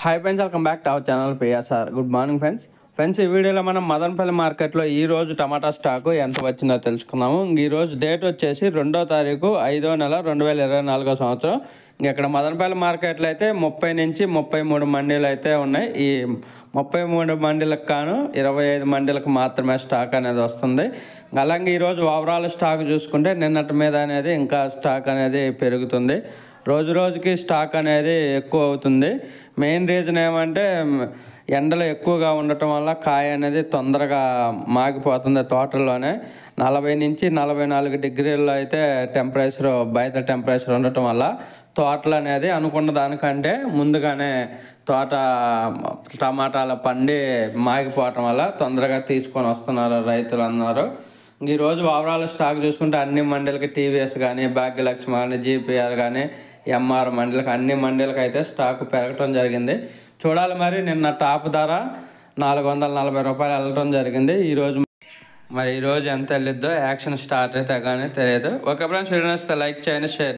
Hi friends, welcome back to our channel PSR. Good morning friends ఈ వీడియోలో మనం మదనపల్లి మార్కెట్లో ఈ రోజు టమాటా స్టాకు ఎంత వచ్చిందో తెలుసుకున్నాము. ఈ రోజు డేట్ వచ్చేసి 2వ తారీఖు 5వ నెల 2024 సంవత్సరం. ఇక్కడ మదనపల్లి మార్కెట్లో అయితే 30 నుంచి 33 మండీలు అయితే ఉన్నాయి. ఈ 33 మండీలకు కాను 25 మండీలకు మాత్రమే స్టాక్ అనేది వస్తుంది. అలాగే ఈరోజు ఓవరాల్ స్టాక్ చూసుకుంటే నిన్నటి మీద అనేది ఇంకా స్టాక్ అనేది పెరుగుతుంది. రోజు రోజుకి స్టాక్ అనేది ఎక్కువ అవుతుంది. మెయిన్ రీజన్ ఏమంటే ఎండలు ఎక్కువగా ఉండటం వల్ల కాయ అనేది తొందరగా మాగిపోతుంది. తోటల్లోనే 40 నుంచి 44 డిగ్రీల్లో అయితే టెంపరేచర్, బయట టెంపరేచర్ ఉండటం వల్ల తోటలు అనేది అనుకున్న దానికంటే ముందుగానే తోట టమాటాల పండి మాగిపోవటం వల్ల తొందరగా తీసుకొని వస్తున్నారు రైతులు అన్నారు. ఈరోజు ఓవరాల్ స్టాక్ చూసుకుంటే అన్ని మండీలకి టీవీఎస్ కానీ, భాగ్యలక్ష్మి కానీ, జీపీఆర్ కానీ, ఎంఆర్ మండీలకు అన్ని మండీలకు అయితే స్టాక్ పెరగటం జరిగింది. చూడాలి మరి. నిన్న టాప్ ధర 440 రూపాయలు వెళ్ళటం జరిగింది. ఈరోజు ఎంత వెళ్ళిద్దో యాక్షన్ స్టార్ట్ అయితే కానీ తెలియదు. ఒక ఫ్రెండ్స్ వీడియో నచ్చితే లైక్ చేయండి, షేర్